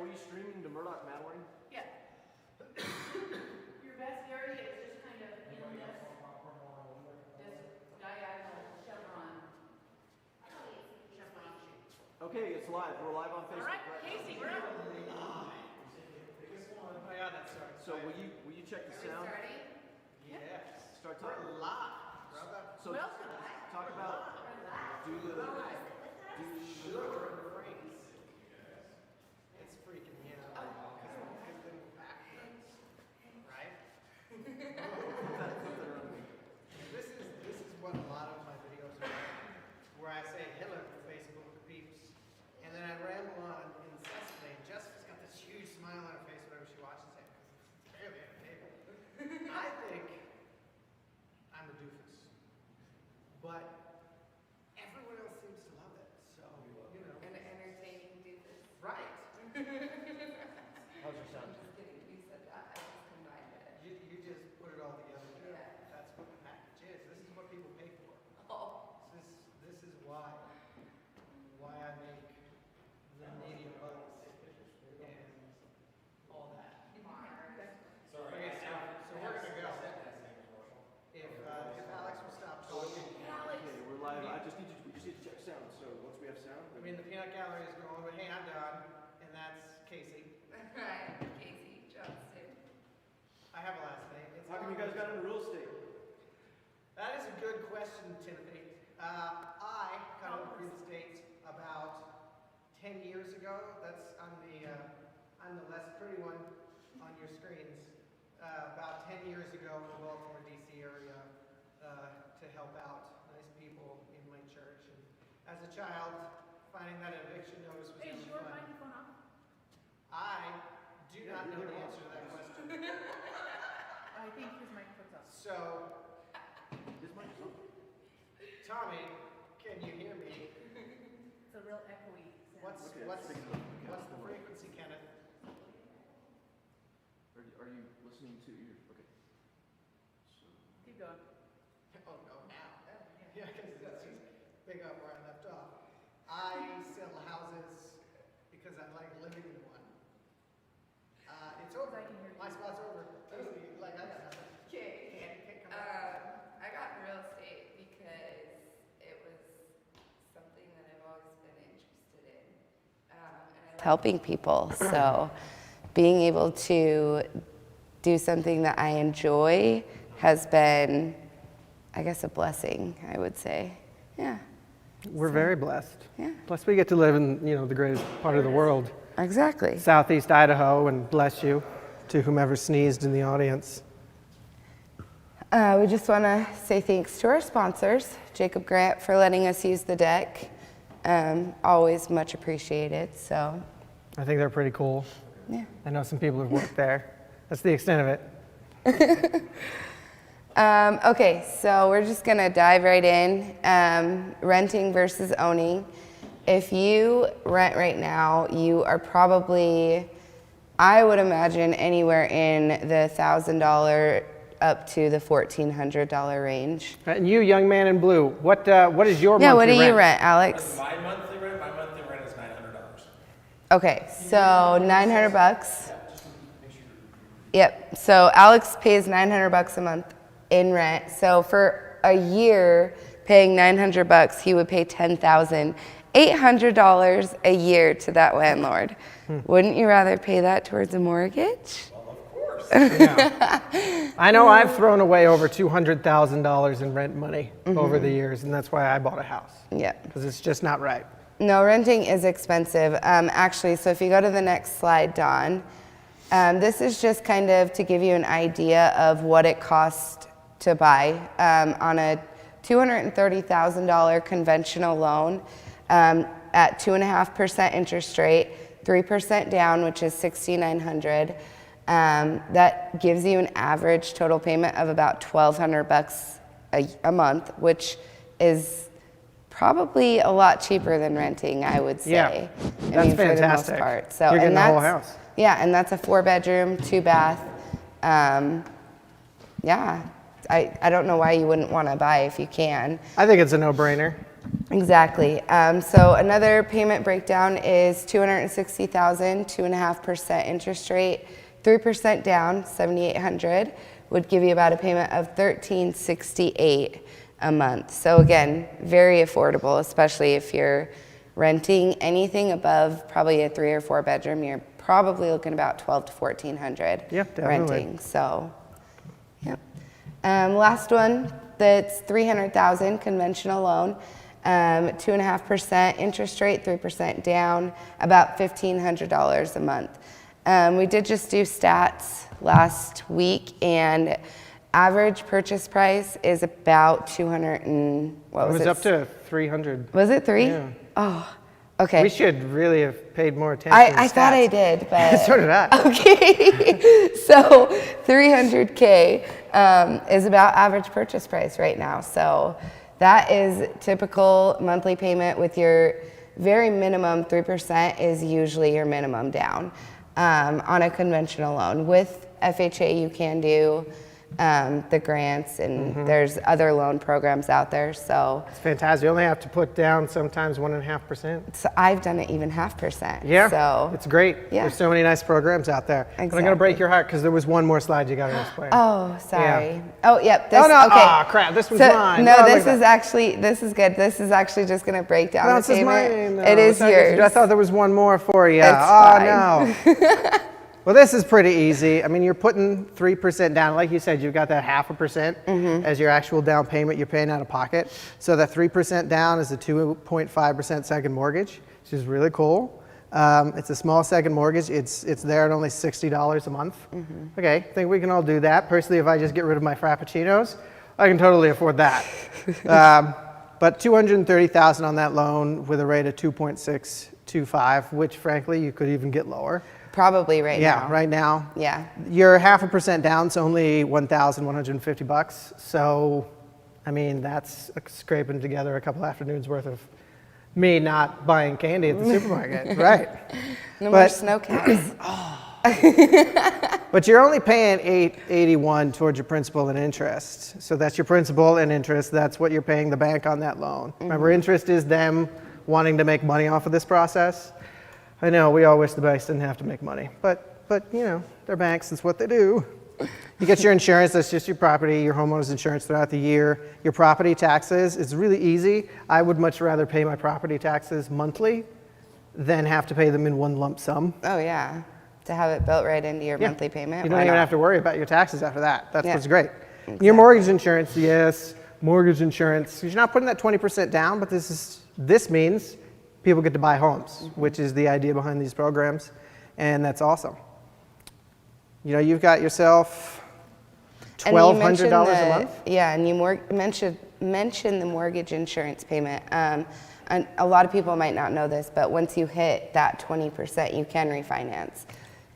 you streaming to Murdock Manwaring? Yeah. Your best area is just kind of in this diagonal chevron shape. Okay, it's live. We're live on Facebook. All right, Casey, we're up. Oh yeah, that starts. So will you check the sound? Starting? Yes. Start talking. We're live. So Welcome. talk about do the Frames. It's freaking me out. Because then backwards, right? This is what a lot of my videos are like, where I say hello to Facebook peeps, and then I ramble on incessantly. And Jessica's got this huge smile on her face whenever she watches it. It's barely entertaining. I think I'm a doofus, but everyone else seems to love it. So you know, An entertaining doofus. right? how's your sound? I'm just kidding. You said that. I just combined it. You just put it all together. Yeah. That's what the package is. This is what people pay for. Oh. This is why I make the media bucks and all that. Okay, so we're gonna go. If Alex will stop talking. Okay, we're live. We just need to check sound. So once we have sound, I mean, the peanut gallery is going, but hey, I'm done, and that's Casey. Right. Casey Johnston. I have a last name. It's how come you guys got into real estate? That is a good question, Timothy. I got into real estate about 10 years ago. I'm the less pretty one on your screens. About 10 years ago in the Baltimore, D.C. area to help out nice people in my church. And as a child, finding that eviction notice was Hey, is never your fun. microphone on? I do not know the answer to that question. I think his microphone's off. So, This mic is on. Tommy, can you hear me? It's a real echoey sound. What's Okay, what's speak to it. Okay, what's the hold on. frequency, Kenneth? Are you listening to your? Okay. So, Keep going. Oh no, now. Oh, Yeah, because it's just pick up where I left off. I sell houses because I like living in one. It's over. I can hear you. My spot's over. Casey, like I got nothing. Okay. Can't come back. I got in real estate because it was something that I've always been interested in. And I helping people. So being able to do something that I enjoy has been, I guess, a blessing, I would say. Yeah. We're very blessed. Yeah. Plus, we get to live in the greatest part of the world, Exactly. Southeast Idaho, and bless you to whomever sneezed in the audience. We just want to say thanks to our sponsors, Jacob Grant, for letting us use the deck. Always much appreciated. So, I think they're pretty cool. yeah. I know some people who've worked there. That's the extent of it. Okay, so we're just gonna dive right in. Renting versus owning. If you rent right now, you are probably, I would imagine, anywhere in the $1,000 up to the $1,400 range. And you, young man in blue, what is your Yeah, monthly what do you rent? rent, Alex? My monthly rent is $900. Okay, so $900. Yep. So Alex pays $900 a month in rent. So for a year, paying $900, he would pay $10,800 a year to that landlord. Wouldn't you rather pay that towards a mortgage? Well, of course. Yeah. I know I've thrown away over $200,000 in rent money over the years, and that's why I bought a house, Yeah. because it's just not right. No, renting is expensive. Actually, so if you go to the next slide, Dawn, this is just kind of to give you an idea of what it costs to buy on a $230,000 conventional loan at 2.5% interest rate, 3% down, which is $6,900. That gives you an average total payment of about $1,200 a month, which is probably a lot cheaper than renting, I would say. Yeah, I that's mean, for the most fantastic. part. So, You're getting and the whole that's- house. Yeah, and that's a 4-bedroom, 2-bath. Yeah, I don't know why you wouldn't want to buy if you can. I think it's a no-brainer. Exactly. So another payment breakdown is $260,000, 2.5% interest rate, 3% down, $7,800 would give you about a payment of $1,368 a month. So again, very affordable, especially if you're renting anything above probably a 3 or 4 bedroom. You're probably looking about $1,200 to $1,400 Yep, definitely. renting. So, yep. Last one, that's $300,000 conventional loan. 2.5% interest rate, 3% down, about $1,500 a month. We did just do stats last week, and average purchase price is about 200 and what was it? It was up to 300. Was it 3? Yeah. Oh, okay. We should really have paid more attention to I thought I stats. did, but So did I. okay. So 300K is about average purchase price right now. So that is typical monthly payment with your very minimum 3% is usually your minimum down on a conventional loan. With FHA, you can do the grants, and there's other loan programs out there. So It's fantastic. You only have to put down sometimes 1.5%. I've done it even 0.5%. Yeah, So it's great. Yeah. There's so many nice programs out there. But I'm going to Exactly. break your heart because there was one more slide you got to explain. oh, sorry. Oh, yep. This, Oh, no. Okay. Aw, crap. This one's So, mine. no, Oh, look this at is that. actually, this is good. This is actually just going to break down No, the this is payment. mine. though. It is yours. I thought there was one more for you. It's Oh, no. Well, this is pretty easy. I mean, you're putting 3% down. Like you said, you've got that 0.5% as your actual down payment you're paying out of pocket. So that 3% down is a 2.5% second mortgage, which is really cool. It's a small second mortgage. It's there at only $60 a month. Okay, I think we can all do that. Personally, if I just get rid of my Frappuccinos, I can totally afford that. But $230,000 on that loan with a rate of 2.625, which frankly you could even get lower. Probably right now. Yeah, right now. Yeah. Your 0.5% down's only $1,150. So, I mean, that's scraping together a couple afternoons worth of me not buying candy at the supermarket, right? No more But- snow caps. But you're only paying $881 towards your principal and interest. So that's your principal and interest. That's what you're paying the bank on that loan. Remember, interest is them wanting to make money off of this process. I know we all wish the banks didn't have to make money, but you know, they're banks. That's what they do. You get your insurance. That's just your property, your homeowner's insurance throughout the year. Your property taxes. It's really easy. I would much rather pay my property taxes monthly than have to pay them in one lump sum. Oh, yeah. To have it built right into your monthly payment. You don't why even not? have to worry about your taxes after that. That's Yeah. what's great. Your mortgage insurance, yes, mortgage insurance. You're not putting that 20% down, but this means people get to buy homes, which is the idea behind these programs, and that's awesome. You know, you've got yourself And you mentioned $1,200 a the- month. Yeah, and you mentioned the mortgage insurance payment. And a lot of people might not know this, but once you hit that 20%, you can refinance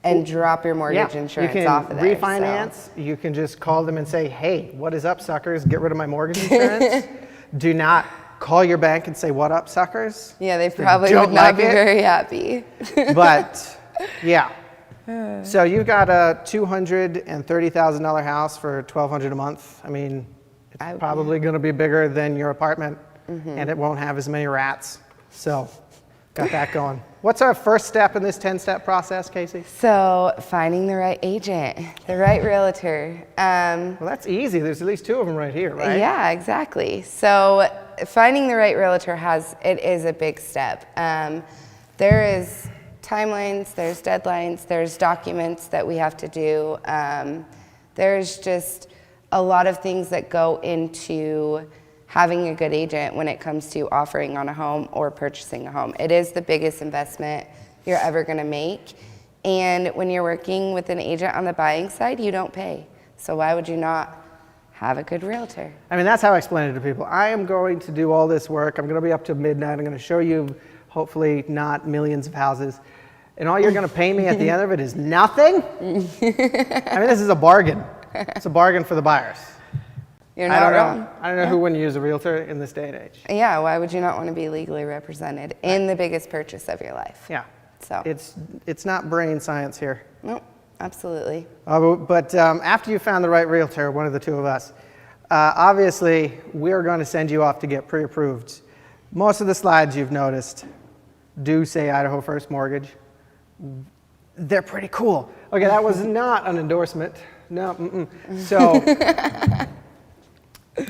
and drop your mortgage insurance you can off of there. refinance. You can just call them and say, hey, what is up, suckers? Get rid of my mortgage insurance. Do not call your bank and say, what up, suckers? Yeah, they probably don't would not like be it. very happy. But yeah. So you've got a $230,000 house for $1,200 a month. I mean, it's probably going to be bigger than your apartment, and it won't have as many rats. So got that going. What's our first step in this 10-step process, Casey? So finding the right agent, the right realtor. Well, that's easy. There's at least 2 of them right here, right? Yeah, exactly. So finding the right realtor is a big step. There is timelines, there's deadlines, there's documents that we have to do. There's just a lot of things that go into having a good agent when it comes to offering on a home or purchasing a home. It is the biggest investment you're ever gonna make. And when you're working with an agent on the buying side, you don't pay. So why would you not have a good realtor? I mean, that's how I explain it to people. I am going to do all this work. I'm going to be up to midnight. I'm going to show you, hopefully, not millions of houses. And all you're going to pay me at the end of it is nothing? I mean, this is a bargain. It's a bargain for the buyers. You're not wrong. I don't know who wouldn't use a realtor in this day and age. Yeah, why would you not want to be legally represented in the biggest purchase of your life? Yeah. So, It's not brain science here. nope, absolutely. But after you found the right realtor, one of the 2 of us, obviously we're going to send you off to get pre-approved. Most of the slides you've noticed do say Idaho First Mortgage. They're pretty cool. Okay, that was not an endorsement. No, So,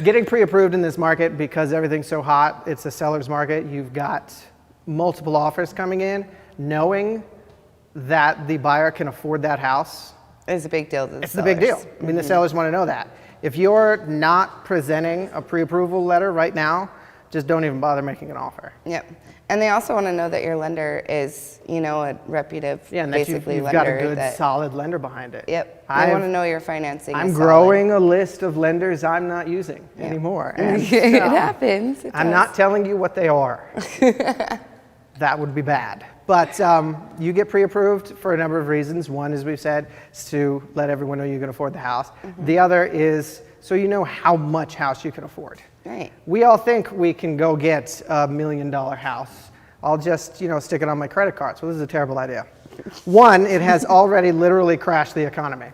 getting pre-approved in this market because everything's so hot, it's a seller's market. You've got multiple offers coming in, knowing that the buyer can afford that house. It's a big deal to the It's the big deal. I mean, the sellers want to know that. If you're not presenting a pre-approval letter right now, just don't even bother making an offer. Yep. And they also want to know that your lender is, a reputable, Yeah, and that you've basically got a lender good, that, solid lender behind it. Yep. They want to know your financing. I'm is solid. growing a list of lenders I'm not using anymore. And It happens. It I'm does. not telling you what they are. That would be bad. But you get pre-approved for a number of reasons. One, as we've said, is to let everyone know you can afford the house. The other is so you know how much house you can afford. Right. We all think we can go get $1 million house. I'll just, stick it on my credit card. So this is a terrible idea. One, it has already literally crashed the economy.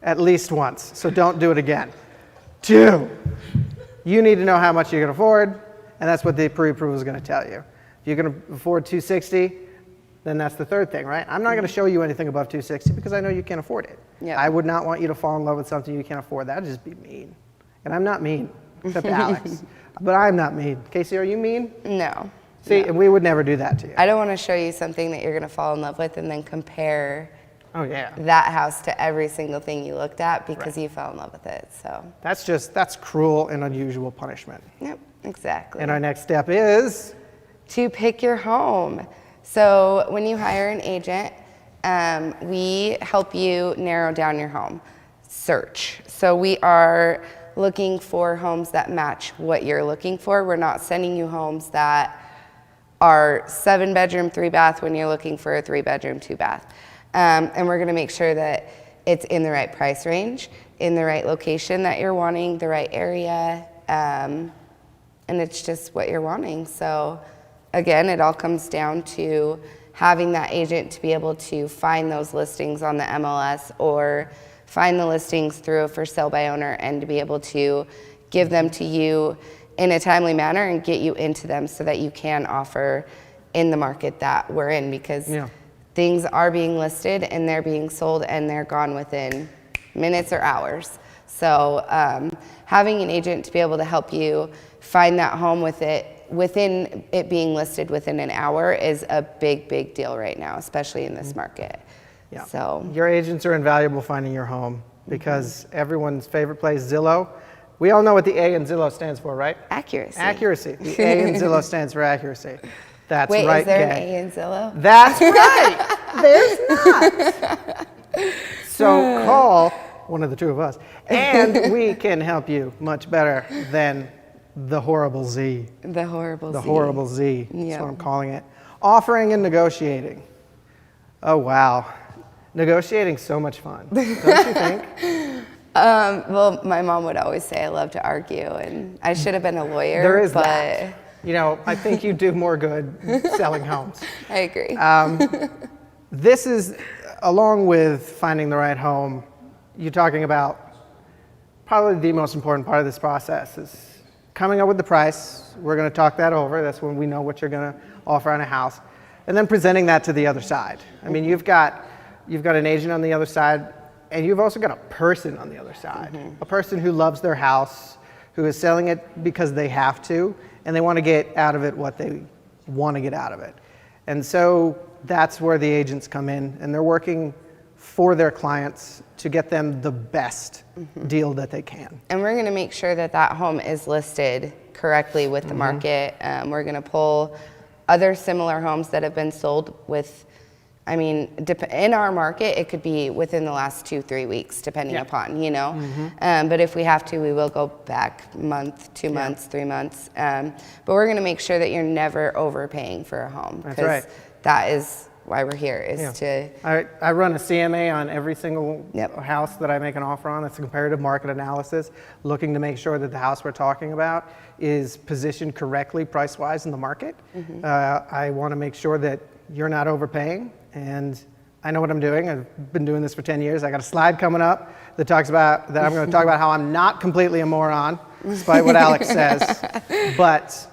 At least once. So don't do it again. Two, you need to know how much you can afford, and that's what the pre-approval is going to tell you. If you're going to afford $260,000, then that's the third thing, right? I'm not going to show you anything above $260,000 because I know you can't afford it. Yep. I would not want you to fall in love with something you can't afford. That would just be mean. And I'm not mean, except Alex. But I'm not mean. Casey, are you mean? No. See, and we would never do that to you. I don't want to show you something that you're going to fall in love with and then compare Oh, yeah. that house to every single thing you looked at because you fell in love with it. So, That's cruel and unusual punishment. yep, exactly. And our next step is, To pick your home. So when you hire an agent, we help you narrow down your home search. So we are looking for homes that match what you're looking for. We're not sending you homes that are 7-bedroom, 3-bath when you're looking for a 3-bedroom, 2-bath. And we're going to make sure that it's in the right price range, in the right location that you're wanting, the right area, and it's just what you're wanting. So again, it all comes down to having that agent to be able to find those listings on the MLS or find the listings through a for sale by owner and to be able to give them to you in a timely manner and get you into them so that you can offer in the market that we're in, because things are being listed and they're being sold and they're gone within minutes or hours. So having an agent to be able to help you find that home within it being listed within an hour is a big deal right now, especially in this market. yeah. So Your agents are invaluable finding your home because everyone's favorite place, Zillow. We all know what the A in Zillow stands for, right? accuracy. Accuracy. The A in Zillow stands for accuracy. That's Wait, right, is there gang. an A in Zillow? That's right. There's not. So call one of the two of us, and we can help you much better than the horrible Z. The horrible The Z. horrible Z. That's Yeah. what I'm calling it. Offering and negotiating. Oh, wow. Negotiating's so much fun. Don't you think? Well, my mom would always say I love to argue, and I should have been a lawyer. There is but that. I think you do more good selling homes. I agree. This is, along with finding the right home, you're talking about probably the most important part of this process is coming up with the price. We're going to talk that over. That's when we know what you're going to offer on a house. And then presenting that to the other side. I mean, you've got an agent on the other side, and you've also got a person on the other side. A person who loves their house, who is selling it because they have to, and they want to get out of it what they want to get out of it. And so that's where the agents come in, and they're working for their clients to get them the best deal that they can. And we're going to make sure that that home is listed correctly with the market. We're going to pull other similar homes that have been sold with, in our market, it could be within the last 2-3 weeks, depending upon, But if we have to, we will go back month, 2 months, 3 months. But we're going to make sure that you're never overpaying for a home. That's right. That is why we're here, is to... I run a CMA on every single house that I make an offer on. It's a comparative market analysis, looking to make sure that the house we're talking about is positioned correctly price-wise in the market. I want to make sure that you're not overpaying, and I know what I'm doing. I've been doing this for 10 years. I got a slide coming up that I'm going to talk about how I'm not completely a moron, despite what Alex says. But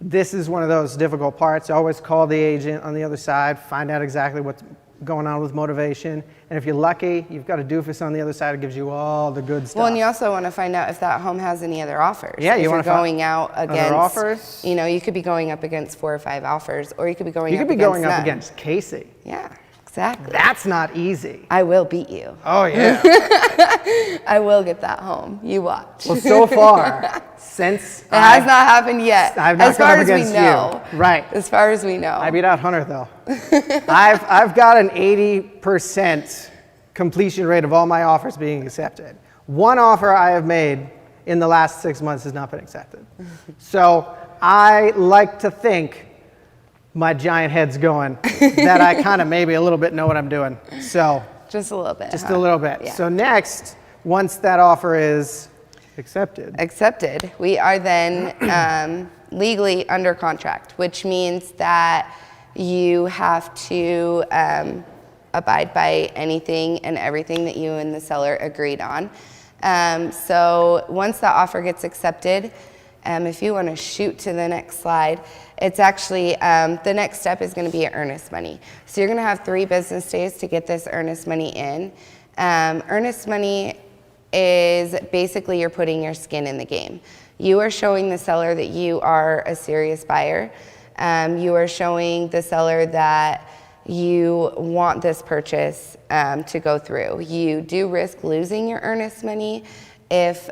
this is one of those difficult parts. Always call the agent on the other side, find out exactly what's going on with motivation. And if you're lucky, you've got a doofus on the other side who gives you all the good stuff. Well, and you also want to find out if that home has any other offers. Yeah, you if want you're to going out other against offers. You know, you could be going up against 4 or 5 offers, or you could be going. You up could be against going up none. against Casey. Yeah, exactly. That's not easy. I will beat you. Oh yeah. I will get that home. You watch. Well, so far, since It has not happened yet. I've not as gone far up as we against know. you. Right. As far as we know. I beat out Hunter though. I've got an 80% completion rate of all my offers being accepted. One offer I have made in the last 6 months has not been accepted. So I like to think my giant head's going, that I kind of maybe a little bit know what I'm doing. So Just a little bit. just huh? a little bit. Yeah. So next, once that offer is accepted, we are then legally under contract, which means that you have to abide by anything and everything that you and the seller agreed on. So once that offer gets accepted, if you want to shoot to the next slide, it's actually, the next step is going to be earnest money. So you're going to have 3 business days to get this earnest money in. Earnest money is basically you're putting your skin in the game. You are showing the seller that you are a serious buyer. You are showing the seller that you want this purchase to go through. You do risk losing your earnest money if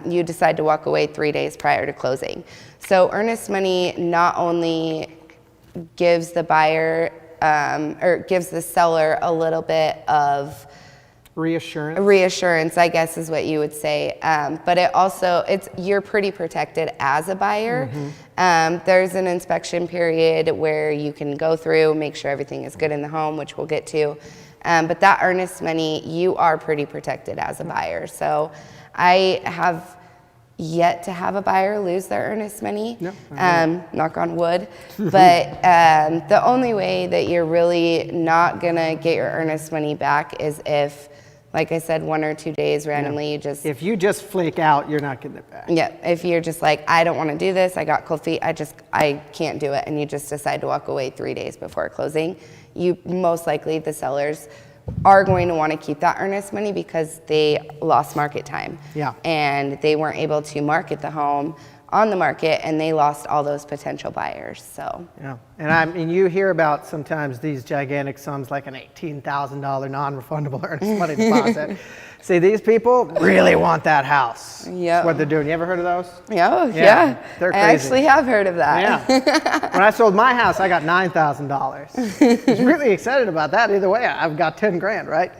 you decide to walk away 3 days prior to closing. So earnest money not only gives the buyer or gives the seller a little bit of reassurance, I guess is what you would say. But it also, you're pretty protected as a buyer. There's an inspection period where you can go through, make sure everything is good in the home, which we'll get to. But that earnest money, you are pretty protected as a buyer. So I have yet to have a buyer lose their earnest money, knock on wood. But the only way that you're really not gonna get your earnest money back is if, like I said, 1 or 2 days randomly, you just... If you just flake out, you're not getting it back. Yeah, if you're just like, I don't want to do this, I got cold feet, I can't do it, and you just decide to walk away 3 days before closing, you most likely, the sellers are going to want to keep that earnest money because they lost market time. Yeah. And they weren't able to market the home on the market, and they lost all those potential buyers, so. Yeah, and you hear about sometimes these gigantic sums like an $18,000 non-refundable earnest money deposit. See, these people really want that house. Yep. That's what they're doing. You ever heard of those? Yeah. They're crazy. I actually have heard of that. Yeah. When I sold my house, I got $9,000. I was really excited about that. Either way, I've got 10 grand, right?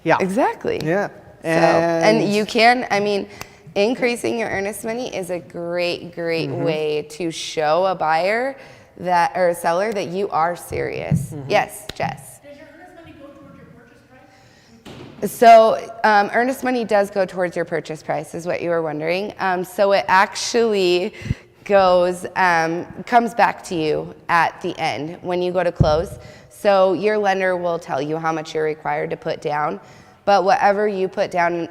Yeah. Exactly. Yeah. And you can, I mean, increasing your earnest money is a great way to show a buyer that, or a seller, that you are serious. Yes, Jess. Does your earnest money go towards your purchase price? So earnest money does go towards your purchase price, is what you were wondering. So it actually goes, comes back to you at the end when you go to close. So your lender will tell you how much you're required to put down, but whatever you put down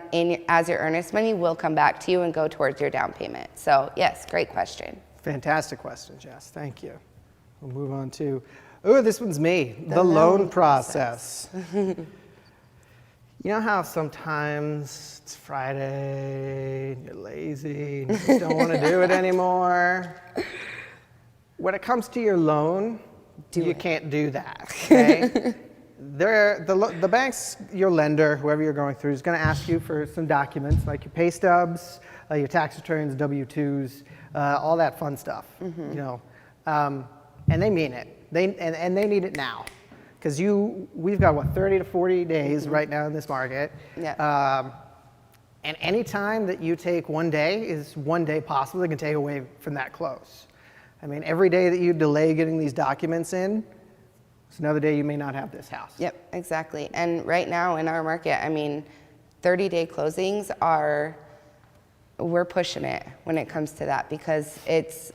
as your earnest money will come back to you and go towards your down payment. So yes, great question. Fantastic question, Jess. Thank you. We'll move on to, oh, this one's me, the loan process. You know how sometimes it's Friday, and you're lazy, and you just don't want to do it anymore? When it comes to your loan, you can't do that, okay? The bank's, your lender, whoever you're going through, is going to ask you for some documents like your pay stubs, your tax returns, W-2s, all that fun stuff, you know. And they mean it. And they need it now. Because we've got, what, 30 to 40 days right now in this market. Yeah. And any time that you take 1 day is 1 day possible that can take away from that close. I mean, every day that you delay getting these documents in, it's another day you may not have this house. Yep, exactly. And right now in our market, I mean, 30-day closings we're pushing it when it comes to that, because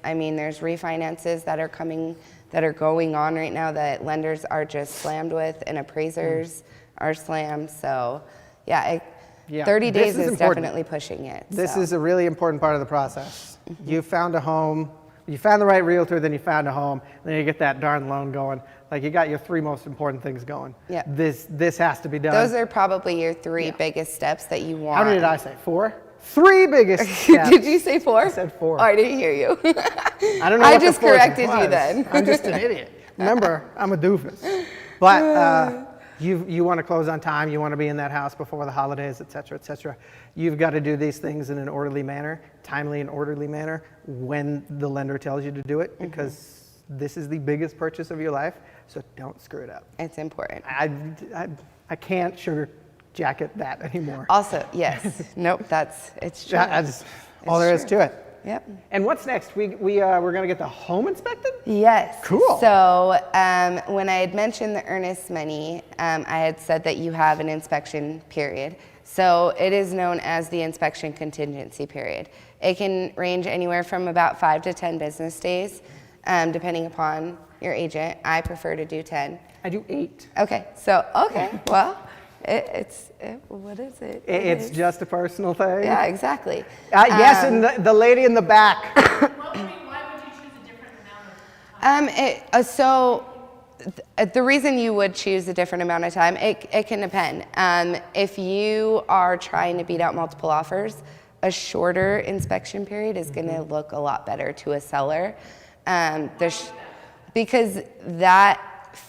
I mean, there's refinances that are going on right now that lenders are just slammed with, and appraisers are slammed. So yeah, 30 days is definitely pushing it. This is a really important part of the process. You found a home You found the right realtor, then you found a home, then you get that darn loan going. Like you got your 3 most important things going. Yeah. This has to be done. Those are probably your 3 biggest steps that you want. How many did I say? 4? 3 biggest steps. Did you say 4? I said 4. Oh, I didn't hear you. I don't know. I what the just 4th corrected you was. then. I'm just an idiot. Remember, I'm a doofus. But you want to close on time. You want to be in that house before the holidays, et cetera, et cetera. You've got to do these things in an orderly manner, timely and orderly manner, when the lender tells you to do it, because this is the biggest purchase of your life. So don't screw it up. It's important. I can't sugar jacket that anymore. Also, yes. Nope, it's true. That's all there is to it. Yep. And what's next? We're going to get the home inspected? Yes. Cool. So when I had mentioned the earnest money, I had said that you have an inspection period. So it is known as the inspection contingency period. It can range anywhere from about 5 to 10 business days, depending upon your agent. I prefer to do 10. I do 8. Okay. Well, what is it? It's just a personal thing. Yeah, exactly. Yes, and the lady in the back. Why would you choose a different amount of time? The reason you would choose a different amount of time, it can depend. If you are trying to beat out multiple offers, a shorter inspection period is going to look a lot better to a seller. Because that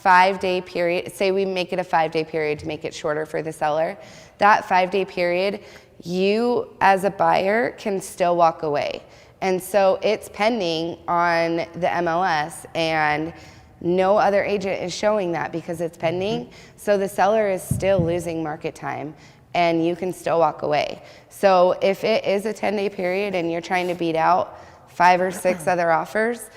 5-day period, say we make it a 5-day period to make it shorter for the seller, that 5-day period, you as a buyer can still walk away. And so it's pending on the MLS, and no other agent is showing that because it's pending. So the seller is still losing market time, and you can still walk away. So if it is a 10-day period and you're trying to beat out 5 or 6 other offers,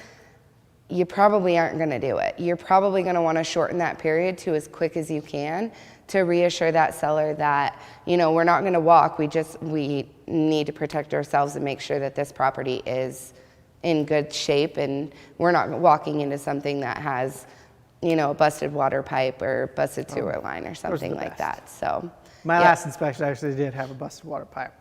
you probably aren't going to do it. You're probably going to want to shorten that period to as quick as you can to reassure that seller that, we're not going to walk. We need to protect ourselves and make sure that this property is in good shape, and we're not walking into something that has, a busted water pipe or busted sewer line or something like that. So My last inspection actually did have a busted water pipe.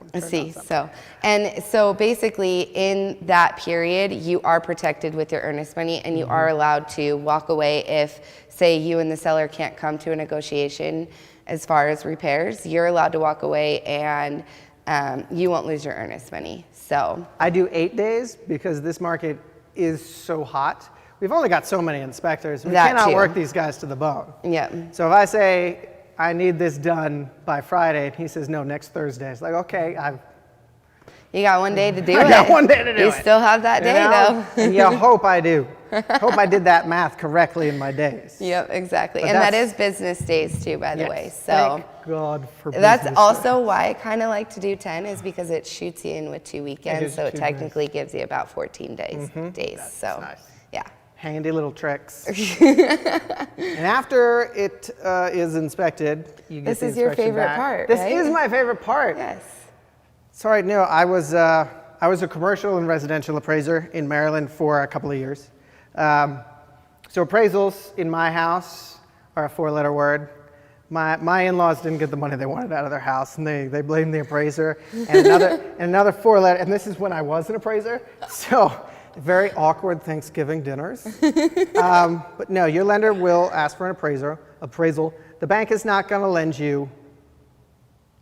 So basically in that period, you are protected with your earnest money, and you are allowed to walk away if, say, you and the seller can't come to a negotiation as far as repairs. You're allowed to walk away, and you won't lose your earnest money. So I do 8 days because this market is so hot. We've only got so many inspectors. We cannot work these guys to the bone. Yeah. So if I say, I need this done by Friday, and he says, no, next Thursday. It's like, okay, you got one day to do it. I got one day to do it. You still have that day, though. And you hope I do. Hope I did that math correctly in my days. Yep, exactly. But And that is business days, too, by the way. So thank God for that's business also days. why I kind of like to do 10, is because it shoots you in with 2 weekends, so it technically gives you about 14 days. That's nice. Yeah. Handy little tricks. And after it is inspected, you get This the is your inspection favorite back. part, This right? is my favorite part. Yes. Sorry, no, I was a commercial and residential appraiser in Maryland for a couple of years. So appraisals in my house are a 4-letter word. My in-laws didn't get the money they wanted out of their house, and they blamed the appraiser. And another 4-letter, and this is when I was an appraiser. So very awkward Thanksgiving dinners. But no, your lender will ask for an appraisal. The bank is not going to lend you,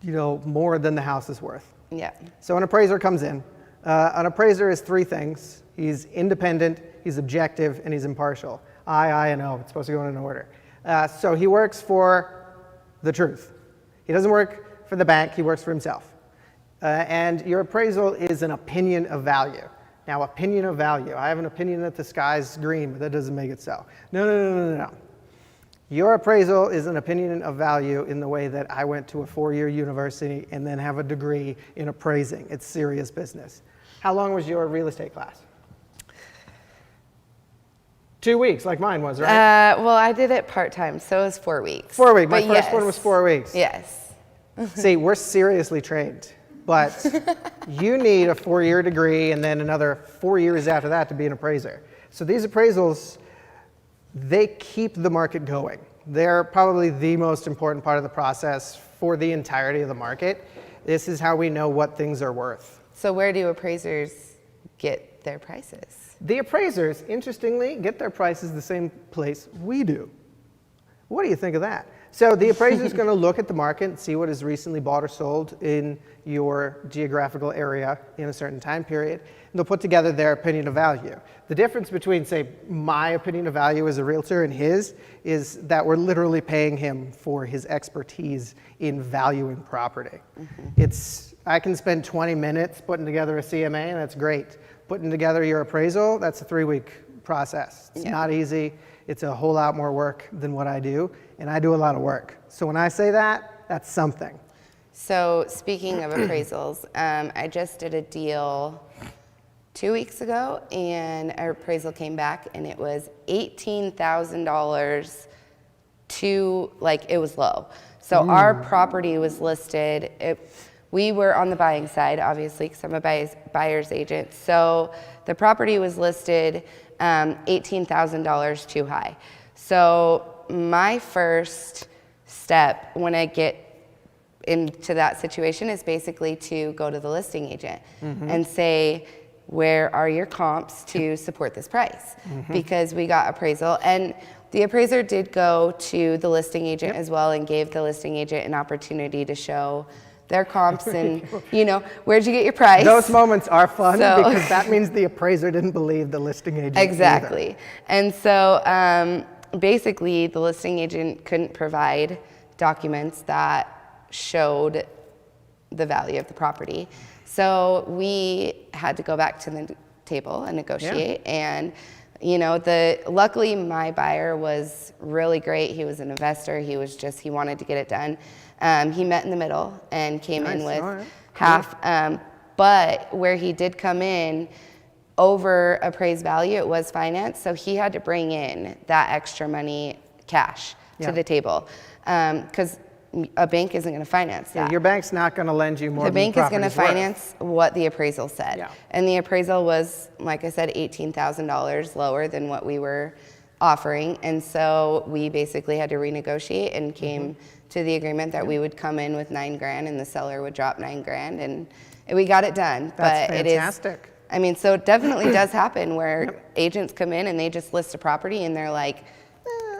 more than the house is worth. Yeah. So an appraiser comes in. An appraiser is 3 things. He's independent, he's objective, and he's impartial. I, and O. It's supposed to go in an order. So he works for the truth. He doesn't work for the bank, he works for himself. And your appraisal is an opinion of value. Now, opinion of value. I have an opinion that the sky's green, but that doesn't make it so. No. Your appraisal is an opinion of value in the way that I went to a 4-year university and then have a degree in appraising. It's serious business. How long was your real estate class? 2 weeks, like mine was, right? Well, I did it part-time, so it was 4 weeks. 4 weeks. My But first one was 4 weeks. Yes. See, we're seriously trained, but you need a 4-year degree and then another 4 years after that to be an appraiser. So these appraisals, they keep the market going. They're probably the most important part of the process for the entirety of the market. This is how we know what things are worth. So where do appraisers get their prices? The appraisers, interestingly, get their prices the same place we do. What do you think of that? So the appraiser is going to look at the market and see what is recently bought or sold in your geographical area in a certain time period. And they'll put together their opinion of value. The difference between, say, my opinion of value as a realtor and his is that we're literally paying him for his expertise in valuing property. I can spend 20 minutes putting together a CMA, and that's great. Putting together your appraisal, that's a 3-week process. It's not easy. It's a whole lot more work than what I do, and I do a lot of work. So when I say that, that's something. So speaking of appraisals, I just did a deal 2 weeks ago, and our appraisal came back, and it was $18,000 it was low. So our property was listed, we were on the buying side, obviously, because I'm a buyer's agent. So the property was listed $18,000 too high. So my first step when I get into that situation is basically to go to the listing agent and say, where are your comps to support this price? Because we got appraisal. And the appraiser did go to the listing agent as well and gave the listing agent an opportunity to show their comps and, where'd you get your price? Those moments are fun because that means the appraiser didn't believe the listing agent Exactly. either. And so basically the listing agent couldn't provide documents that showed the value of the property. So we had to go back to the table and negotiate. And luckily my buyer was really great. He was an investor. He wanted to get it done. He met in the middle and came in with half. But where he did come in over appraised value, it was finance. So he had to bring in that extra money cash to the table. Because a bank isn't going to finance that. Your bank's not going to lend you more the than bank is going to finance what the appraisal said. Yeah. And the appraisal was, like I said, $18,000 lower than what we were offering. And so we basically had to renegotiate and came to the agreement that we would come in with $9,000 and the seller would drop $9,000, and we got it done. That's but fantastic. So it definitely does happen where agents come in and they just list a property and they're like,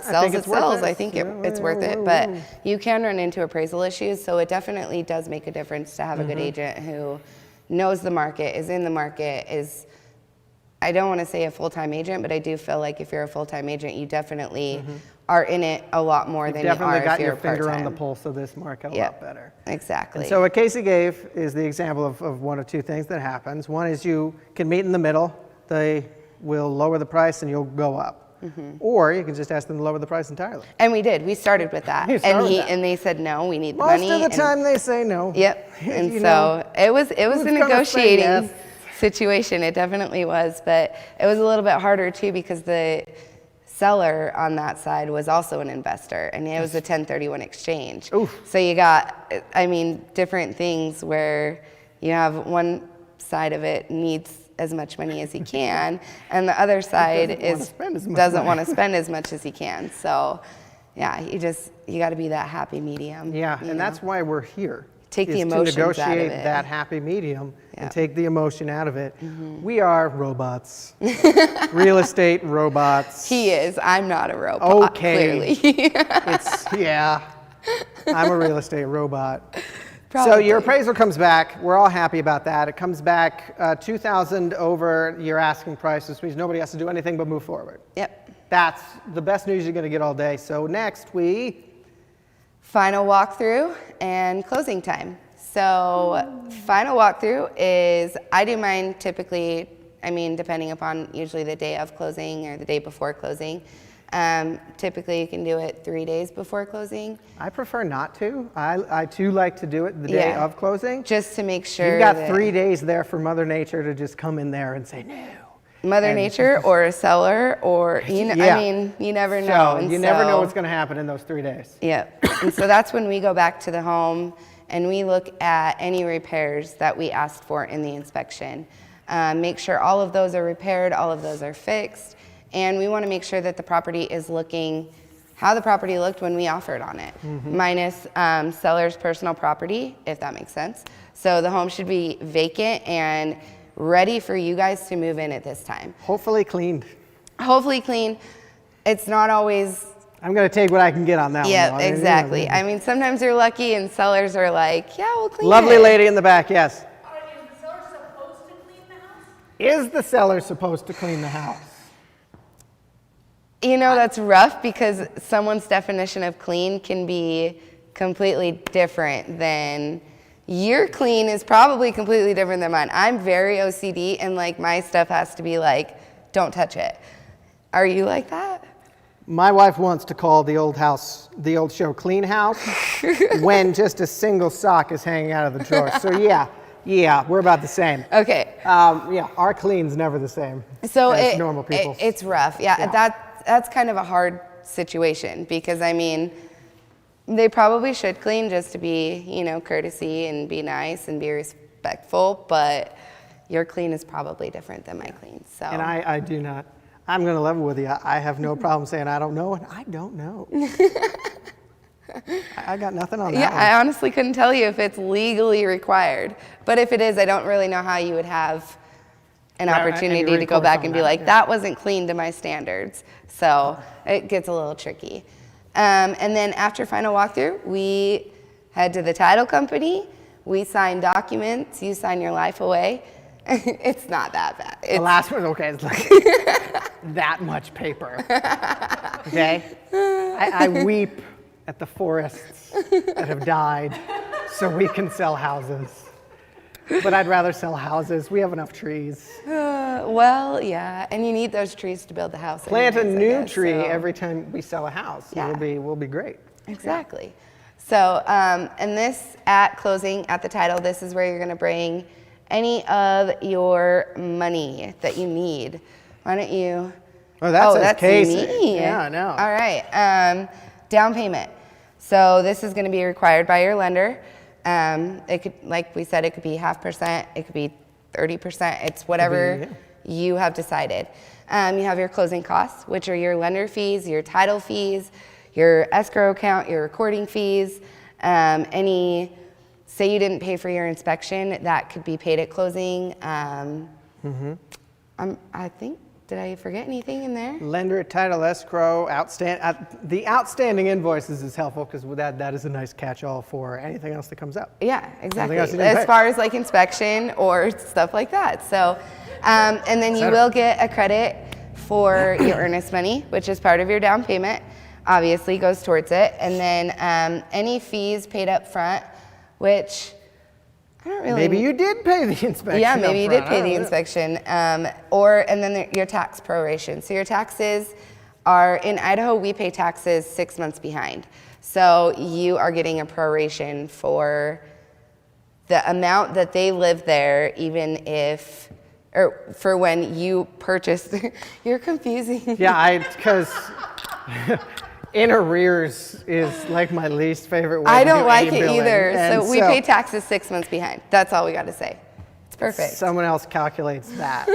sells, it sells. I think it's worth it. But you can run into appraisal issues, so it definitely does make a difference to have a good agent who knows the market, is in the market, I don't want to say a full-time agent, but I do feel like if you're a full-time agent, you definitely are in it a lot more than you are if you're definitely got your part-time. finger on the pulse of this market a lot better. Exactly. And so what Casey gave is the example of one of two things that happens. One is you can meet in the middle. They will lower the price and you'll go up. Or you can just ask them to lower the price entirely. And we did. We started with that. And they said, no, we need the money. Most of the time they say no. Yep. And so it was a negotiating situation. It definitely was. But it was a little bit harder too because the seller on that side was also an investor, and it was a 1031 exchange. Oof. So you got, different things where you have one side of it needs as much money as he can, and the other side doesn't want to spend as much as he can. So, yeah, you got to be that happy medium. Yeah, and that's why we're here. Take the is emotions to out of negotiate it. that happy medium and Yep. take the emotion out of it. We are robots, real estate robots. He is. I'm not a robot. Okay. Clearly. I'm a real estate robot. So Probably. your appraisal comes back. We're all happy about that. It comes back $2,000 over your asking price, which means nobody has to do anything but move forward. Yep. That's the best news you're going to get all day. So next Final walkthrough and closing time. So final walkthrough is, I do mine typically, depending upon usually the day of closing or the day before closing. Typically you can do it 3 days before closing. I prefer not to. I too like to do it the day of closing. Just to make sure You've got that 3 days there for Mother Nature to just come in there and say no. Mother Nature or a seller or, you never know. So you never know what's going to happen in those 3 days. Yep. And so that's when we go back to the home and we look at any repairs that we asked for in the inspection. Make sure all of those are repaired, all of those are fixed. And we want to make sure that the property is looking how the property looked when we offered on it, minus seller's personal property, if that makes sense. So the home should be vacant and ready for you guys to move in at this time. Hopefully cleaned. Hopefully clean. It's not always, I'm going to take what I can get on that yeah, one. though. exactly. I mean, sometimes you're lucky and sellers are like, yeah, we'll clean Lovely it. lady in the back, yes. All right, is the seller supposed to clean the house? Is the seller supposed to clean the house? You know, that's rough because someone's definition of clean can be completely different than your clean is probably completely different than mine. I'm very OCD and like my stuff has to be like, don't touch it. Are you like that? My wife wants to call the old show Clean House when just a single sock is hanging out of the drawer. So yeah, we're about the same. Okay. Yeah, our clean's never the same So as normal people. it's rough. Yeah, that's kind of a hard situation because I mean, they probably should clean just to be, you know, courtesy and be nice and be respectful, but your clean is probably different than my clean. So. And I do not. I'm going to level with you. I have no problem saying I don't know, and I don't know. I got nothing on that Yeah, one. I honestly couldn't tell you if it's legally required, but if it is, I don't really know how you would have an Right, opportunity any to go recourse back on and be that, like, yeah. that wasn't clean to my standards. So it gets a little tricky. And then after final walkthrough, we head to the title company. We sign documents. You sign your life away. It's not that bad. The last one, okay, it's like that much paper. Okay? I weep at the forests that have died so we can sell houses. But I'd rather sell houses. We have enough trees. Well, yeah, and you need those trees to build the house. Plant a anyways, I new guess, tree so. every time we sell a house. Yeah. We'll be great. Exactly. So, and this at closing, at the title, this is where you're going to bring any of your money that you need. Why don't you? Oh, that's Casey. me. Yeah, I know. All right. Down payment. So this is going to be required by your lender. It could, like we said, it could be 0.5%. It could be 30%. It's whatever you have decided. You have your closing costs, which are your lender fees, your title fees, your escrow account, your recording fees, say you didn't pay for your inspection, that could be paid at closing. I think, did I forget anything in there? Lender, title, escrow, the outstanding invoices is helpful because that is a nice catch-all for anything else that comes up. Yeah, exactly. else you didn't pay. As far as like inspection or stuff like that. So, and then you will get a credit for your earnest money, which is part of your down payment, obviously goes towards it. And then any fees paid up front, which I don't really. Maybe you did pay the inspection. Yeah, maybe you did upfront. pay I the don't know. inspection. And then your tax proration. So your taxes are, in Idaho, we pay taxes 6 months behind. So you are getting a proration for the amount that they live there, even if, or for when you purchased. You're confusing. Yeah, because in arrears is like my least favorite way I to do don't like any it billing. either. And So we pay taxes 6 months behind. That's all we got to say. It's perfect. Someone else calculates that.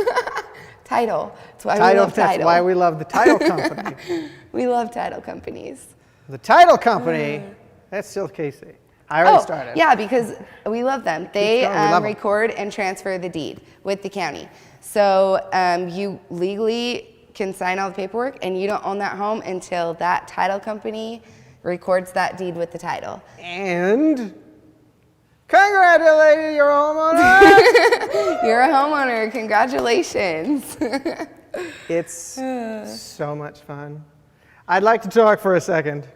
Title. That's why we Title, love that's title. why we love the title company. We love title companies. The title company, that's still Casey. I already started. Yeah, because we love them. They going, we love 'em. record and transfer the deed with the county. So you legally can sign all the paperwork and you don't own that home until that title company records that deed with the title. And congratulations, you're a homeowner. You're a homeowner. Congratulations. It's so much fun. I'd like to talk for a second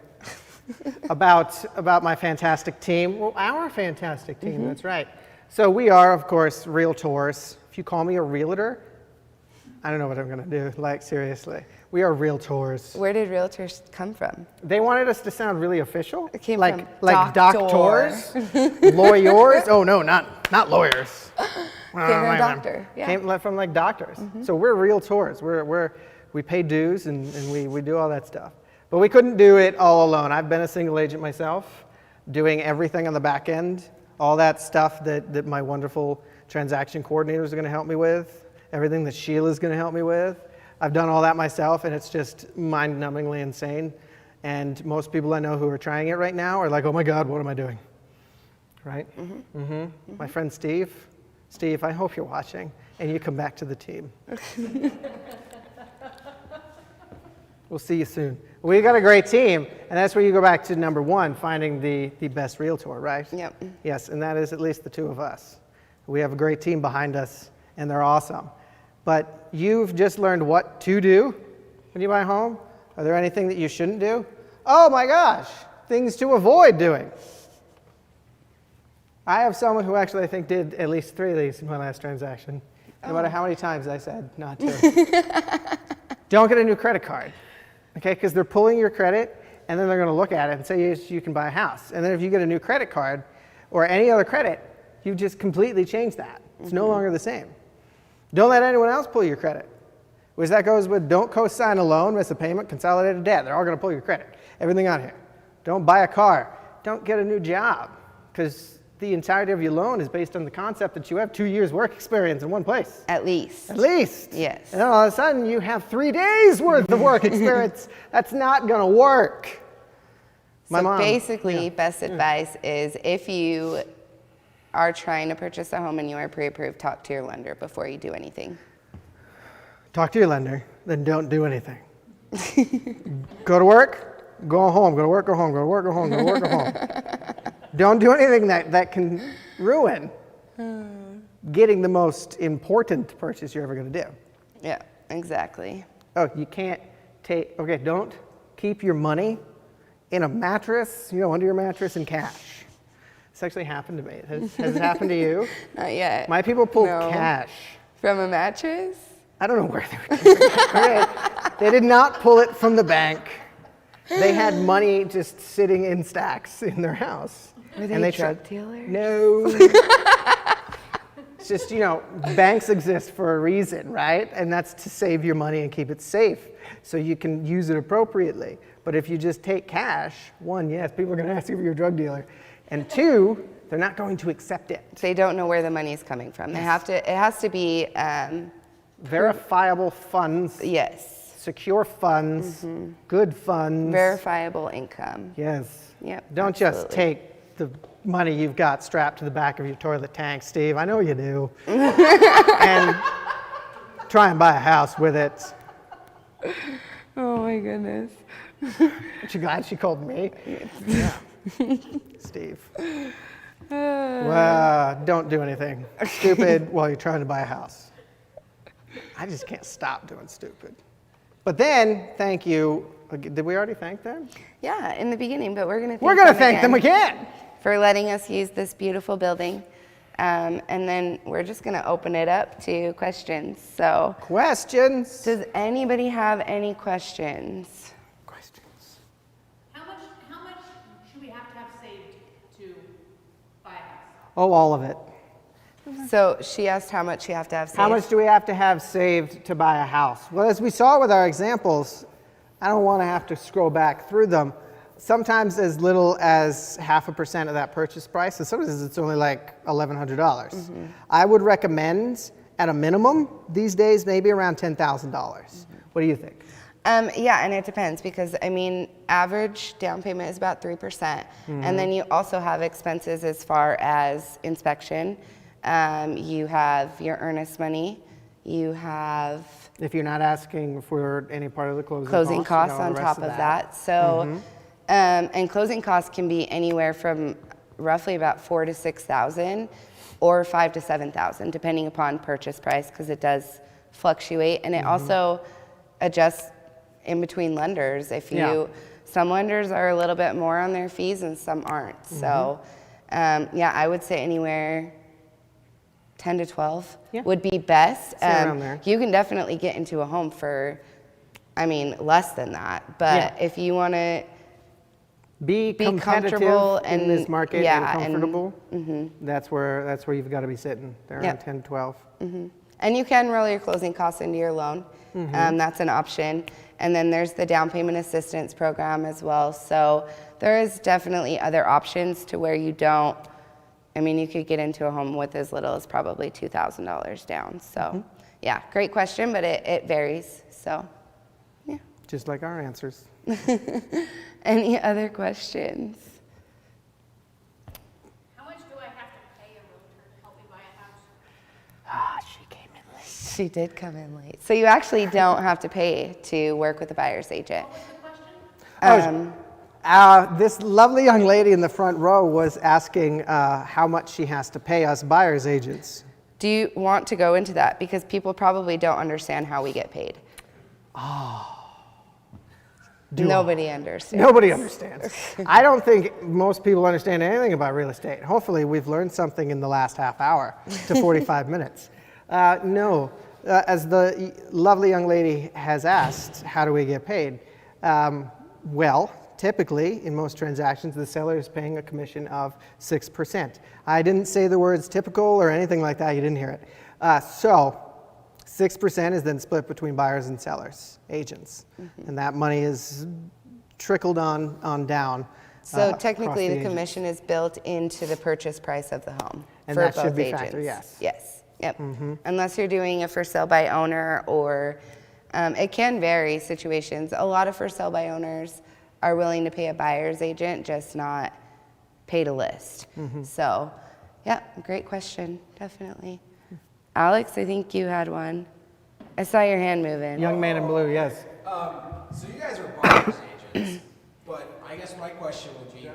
about my fantastic team. Well, our fantastic team, that's right. So we are, of course, realtors. If you call me a realtor, I don't know what I'm going to do. Like, seriously. We are realtors. Where did realtors come from? They wanted us to sound really official. It came like, from like doctor. doctors, lawyers. Oh, no, not lawyers. Came from doctor. Yeah. Came from like doctors. So we're realtors. We pay dues and we do all that stuff. But we couldn't do it all alone. I've been a single agent myself, doing everything on the back end, all that stuff that my wonderful transaction coordinators are going to help me with, everything that Sheila's going to help me with. I've done all that myself, and it's just mind-numbingly insane. And most people I know who are trying it right now are like, oh my God, what am I doing? Right? My friend Steve, I hope you're watching. and you come back to the team. We'll see you soon. We got a great team, and that's where you go back to number one, finding the best realtor, right? Yep. Yes, and that is at least the two of us. We have a great team behind us, and they're awesome. But you've just learned what to do when you buy a home. Are there anything that you shouldn't do? Oh my gosh, things to avoid doing. I have someone who actually I think did at least 3 of these in my last transaction. No matter how many times I said not to. Don't get a new credit card, okay? Because they're pulling your credit, and then they're going to look at it and say, yes, you can buy a house. And then if you get a new credit card or any other credit, you've just completely changed that. It's no longer the same. Don't let anyone else pull your credit. Which that goes with don't co-sign a loan, miss a payment, consolidated debt. They're all going to pull your credit. Everything on here. Don't buy a car. Don't get a new job. Because the entirety of your loan is based on the concept that you have 2 years work experience in one place. At least. At least. Yes. And then all of a sudden you have 3 days worth of work experience. That's not going to work. My So mom, basically, yeah. best advice is if you are trying to purchase a home and you are pre-approved, talk to your lender before you do anything. Talk to your lender, then don't do anything. Go to work, go home, go to work, go home, go to work, go home, go to work, go home. Don't do anything that can ruin getting the most important purchase you're ever going to do. Yeah, exactly. Oh, you can't take, okay, don't keep your money in a mattress, under your mattress in cash. This actually happened to me. Has it happened to you? Not yet. My people pulled No. cash. From a mattress? I don't know where they were doing it. They did not pull it from the bank. They had money just sitting in stacks in their house. Were And they tried- drug dealers? No. It's just, banks exist for a reason, right? And that's to save your money and keep it safe so you can use it appropriately. But if you just take cash, 1, yes, people are going to ask you if you're a drug dealer. And 2, they're not going to accept it. They don't know where the money is coming from. They have to. It has to be. Verifiable funds, Yes. secure funds, good funds. Verifiable income. Yes. Yep. Don't just absolutely. take the money you've got strapped to the back of your toilet tank, Steve. I know you do. And try and buy a house with it. Oh my goodness. Aren't you glad she called me? Yeah. Steve. Well, don't do anything stupid while you're trying to buy a house. I just can't stop doing stupid. But then, thank you. Did we already thank them? Yeah, in the beginning, but we're going to. We're going to thank them again. For letting us use this beautiful building. And then we're just going to open it up to questions. So, Questions? does anybody have any questions? Questions. How much should we have to have saved to buy a house? Oh, all of it. So she asked how much you have to have saved. How much do we have to have saved to buy a house? Well, as we saw with our examples, I don't want to have to scroll back through them. Sometimes as little as 0.5% of that purchase price, and sometimes it's only like $1,100. I would recommend, at a minimum, these days, maybe around $10,000. What do you think? Yeah, and it depends because, average down payment is about 3%. And then you also have expenses as far as inspection. You have your earnest money. You have If you're not asking for any part of the closing costs on the top rest of that. So, and closing costs can be anywhere from roughly about $4,000 to $6,000 or $5,000 to $7,000, depending upon purchase price, because it does fluctuate, and it also adjusts in between lenders. If you, some lenders are a little bit more on their fees and some aren't. So, yeah, I would say anywhere 10 to 12 would be best. around there. You can definitely get into a home for, less than that. But if you want to be competitive comfortable in and- this market yeah, and and- comfortable, that's where you've got to be sitting. They're around 10, 12. And you can roll your closing costs into your loan. That's an option. And then there's the down payment assistance program as well. So there is definitely other options to where you don't, you could get into a home with as little as probably $2,000 down. So yeah, great question, but it varies. So yeah. Just like our answers. Any other questions? How much do I have to pay a realtor to help me buy a house? She came in She did come in late. So you actually don't have to pay to work with a buyer's agent. This lovely young lady in the front row was asking how much she has to pay us buyer's agents. Do you want to go into that? Because people probably don't understand how we get paid. Nobody understands. Nobody understands. I don't think most people understand anything about real estate. Hopefully, we've learned something in the last half hour to 45 minutes. No, as the lovely young lady has asked, how do we get paid? Well, typically, in most transactions, the seller is paying a commission of 6%. I didn't say the words typical or anything like that. You didn't hear it. So 6% is then split between buyers and sellers, agents. And that money is trickled on down. So technically, the agents. commission is built into the purchase price of the home And for that both should be agents. factored, yes. Yes. Yep. Unless you're doing a for sale by owner, or it can vary situations. A lot of for sale by owners are willing to pay a buyer's agent, just not pay to list. So, yeah, great question, definitely. Alex, I think you had one. I saw your hand moving. Young man in blue, yes. So you guys are buyer's agents, but I guess my question would be,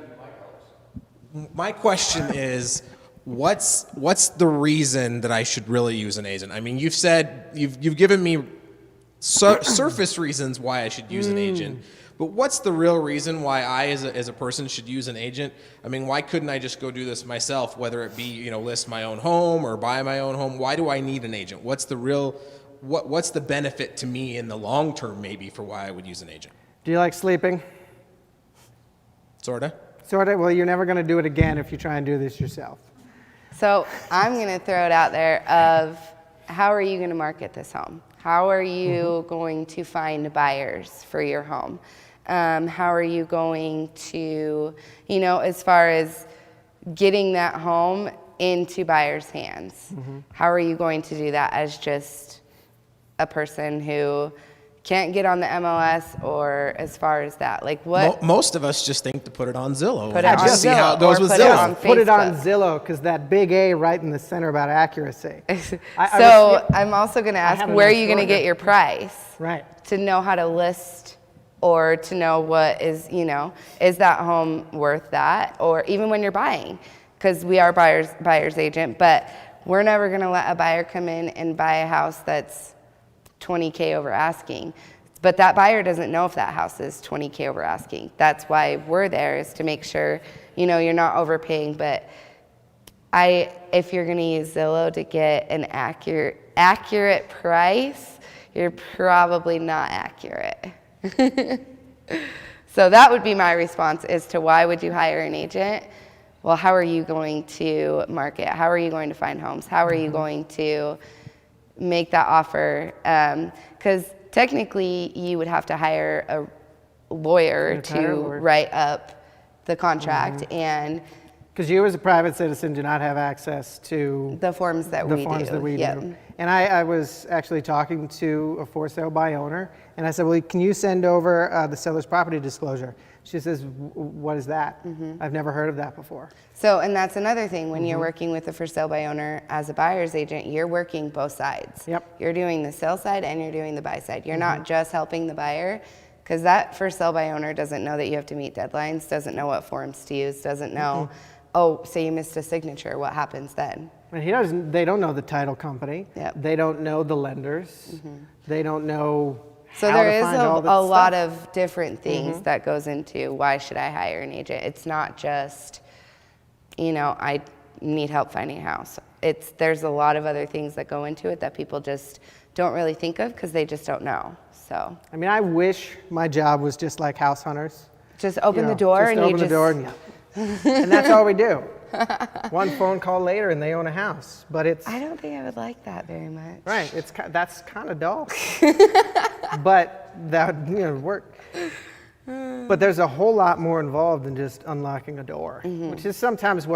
my question is, what's the reason that I should really use an agent? I mean, you've said, you've given me surface reasons why I should use an agent, but what's the real reason why I, as a person, should use an agent? I mean, why couldn't I just go do this myself, whether it be, list my own home or buy my own home? Why do I need an agent? What's the real, what's the benefit to me in the long term, maybe, for why I would use an agent? Do you like sleeping? Sorta. Sorta. Well, you're never going to do it again if you try and do this yourself. So I'm going to throw it out there of, how are you going to market this home? How are you going to find buyers for your home? How are you going to, as far as getting that home into buyers' hands? How are you going to do that as just a person who can't get on the MLS, or as far as that? Like what? Most of us just think to put it on Zillow. Put it on just see how it goes Zillow, or with put it Zillow. on Put it on Facebook. Zillow, because that big A right in the center about accuracy. I'm also going to ask, have a where are nice you going to order. get your price? Right. To know how to list, or to know what is, is that home worth that? Or even when you're buying, because we are buyer's agent, but we're never going to let a buyer come in and buy a house that's $20K over asking. But that buyer doesn't know if that house is $20K over asking. That's why we're there, is to make sure, you're not overpaying. But if you're going to use Zillow to get an accurate price, you're probably not accurate. So that would be my response as to why would you hire an agent? Well, how are you going to market? How are you going to find homes? How are you going to make that offer? Because technically, you would have to hire a lawyer to write up the contract, and Because you as a private citizen do not have access to the forms that we do. Yep. do. And I was actually talking to a for sale by owner, and I said, well, can you send over the seller's property disclosure? She says, what is that? I've never heard of that before. So, and that's another thing, when you're working with a for sale by owner as a buyer's agent, you're working both sides. Yep. You're doing the sell side and you're doing the buy side. You're not just helping the buyer, because that for sale by owner doesn't know that you have to meet deadlines, doesn't know what forms to use, doesn't know, oh, say you missed a signature, what happens then? And they don't know the title company. Yep. They don't know the lenders. They don't know So how there to is find all that a lot stuff. of different things that goes into why should I hire an agent. It's not just, I need help finding a house. There's a lot of other things that go into it that people just don't really think of because they just don't know. So I mean, I wish my job was just like house hunters. just open the You know, door just and open you the just door and that's all we do. One phone call later and they own a house, but it's I don't think I would like that very much. right. That's kind of dull, but that work. But there's a whole lot more involved than just unlocking a door, which is sometimes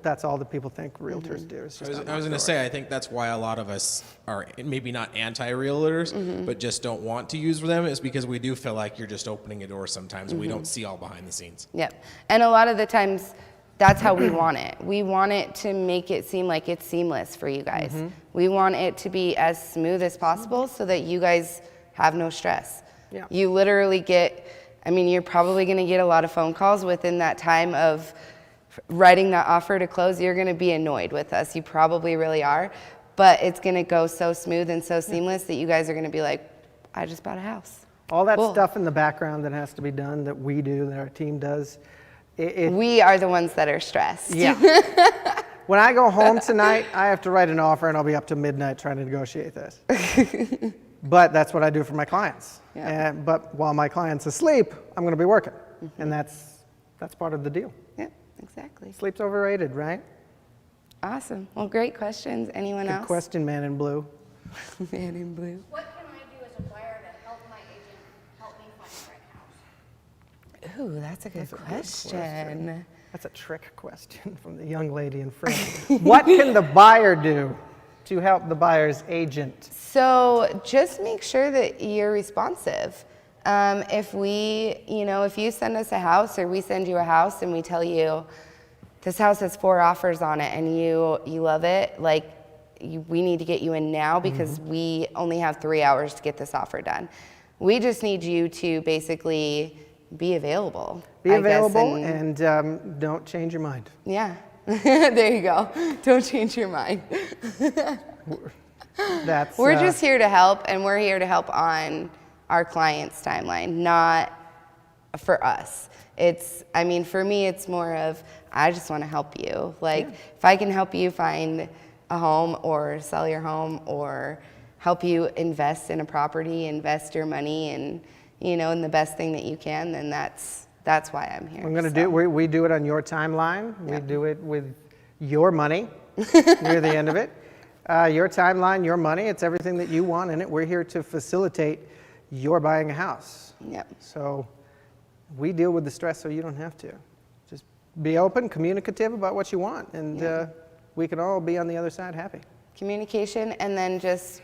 that's all that people think realtors do. Is just I was going to say, I think that's why a lot of us are maybe not anti-realtors, but just don't want to use them, is because we do feel like you're just opening a door sometimes and we don't see all behind the scenes. Yep. And a lot of the times that's how we want it. We want it to make it seem like it's seamless for you guys. We want it to be as smooth as possible so that you guys have no stress. Yeah. You literally get, I mean, you're probably gonna get a lot of phone calls within that time of writing that offer to close. You're gonna be annoyed with us. You probably really are, but it's gonna go so smooth and so seamless that you guys are gonna be like, I just bought a house. All that Cool. stuff in the background that has to be done, that we do, that our team does. We are the ones that are stressed. Yeah. When I go home tonight, I have to write an offer and I'll be up to midnight trying to negotiate this. But that's what I do for my clients. Yeah. But while my client's asleep, I'm going to be working. And that's part of the deal. Yeah, exactly. Sleep's overrated, right? Awesome. Well, great questions. Anyone Good else? question, man in blue. Man in blue. What can I do as a buyer to help my agent help me find the right house? Ooh, that's a good question. That's a trick question from the young lady in front. What can the buyer do to help the buyer's agent? So just make sure that you're responsive. If if you send us a house or we send you a house and we tell you this house has 4 offers on it and you love it, we need to get you in now because we only have 3 hours to get this offer done. We just need you to basically be available. Be I guess, available and don't change your mind. yeah. There you go. Don't change your mind. That's We're just here to help, and we're here to help on our client's timeline, not for us. For me, it's more of, I just want to help you. If I can help you find a home or sell your home or help you invest in a property, invest your money in the best thing that you can, then that's why I'm here. I'm going to we do it on your timeline. We do it with your money near the end of it. Your timeline, your money, it's everything that you want in it. We're here to facilitate your buying a house. Yep. So we deal with the stress so you don't have to. Just be open, communicative about what you want, and we can all be on the other side happy. Communication, and then just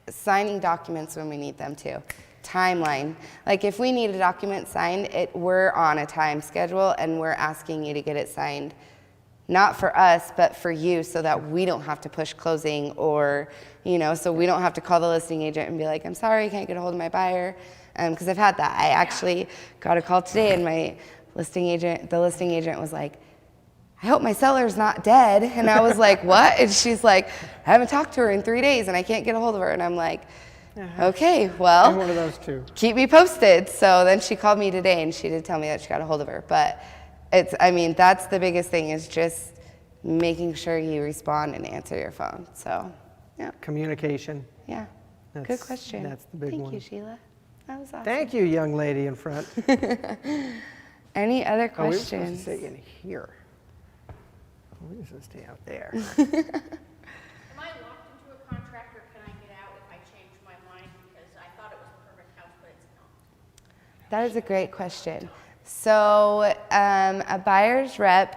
signing documents when we need them too. Timeline. If we need a document signed, we're on a time schedule and we're asking you to get it signed, not for us, but for you, so that we don't have to push closing or, so we don't have to call the listing agent and be like, I'm sorry, I can't get a hold of my buyer. Because I've had that. I actually got a call today and the listing agent was like, I hope my seller's not dead. And I was like, what? And she's like, I haven't talked to her in 3 days and I can't get a hold of her. And I'm like, okay, well, I'm one of those too. keep me posted. So then she called me today and she did tell me that she got a hold of her. But that's the biggest thing, is just making sure you respond and answer your phone. So, yeah. Communication. Yeah. Good That's- question. that's the big Thank one. you, Sheila. That was awesome. Thank you, young lady in front. Any other Oh, we were supposed to questions? stay in here. We were supposed to stay out there. Am I locked into a contract, or can I get out if I change my mind? Because I thought it was a perfect house, but it's not. That is a great question. So a buyer's rep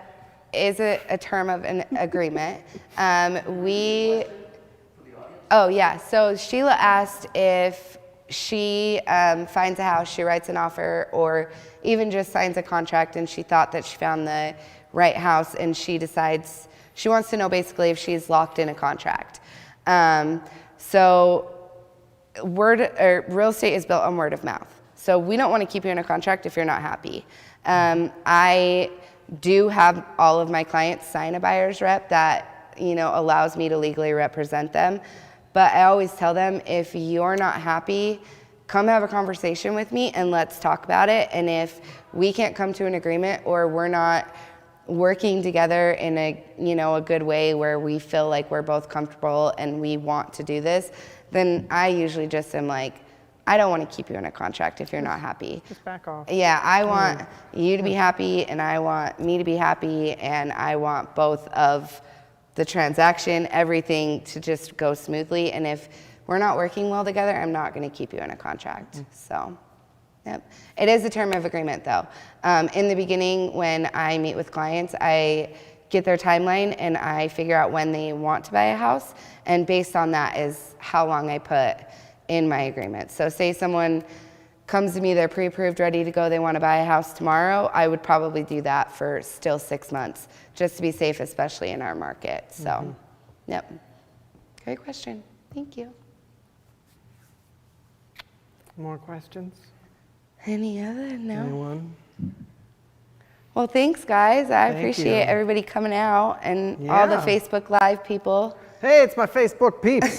is a term of an agreement. So Sheila asked if she finds a house, she writes an offer, or even just signs a contract and she thought that she found the right house, and she decides, she wants to know basically if she's locked in a contract. So real estate is built on word of mouth. So we don't want to keep you in a contract if you're not happy. I do have all of my clients sign a buyer's rep that allows me to legally represent them. But I always tell them, if you're not happy, come have a conversation with me and let's talk about it. And if we can't come to an agreement, or we're not working together in a good way where we feel like we're both comfortable and we want to do this, then I usually just am like, I don't want to keep you in a contract if you're not happy. Just back off. Yeah, I want you to be happy and I want me to be happy, and I want both of the transaction, everything to just go smoothly. And if we're not working well together, I'm not going to keep you in a contract. So, yep. It is a term of agreement though. In the beginning, when I meet with clients, I get their timeline and I figure out when they want to buy a house. And based on that is how long I put in my agreement. So say someone comes to me, they're pre-approved, ready to go, they want to buy a house tomorrow, I would probably do that for still 6 months, just to be safe, especially in our market. So, yep. Great question. Thank you. More questions? Any other? No. Anyone? Well, thanks, guys. I Thank appreciate you. everybody coming out and all the Yeah. Facebook Live people. Hey, it's my Facebook peeps.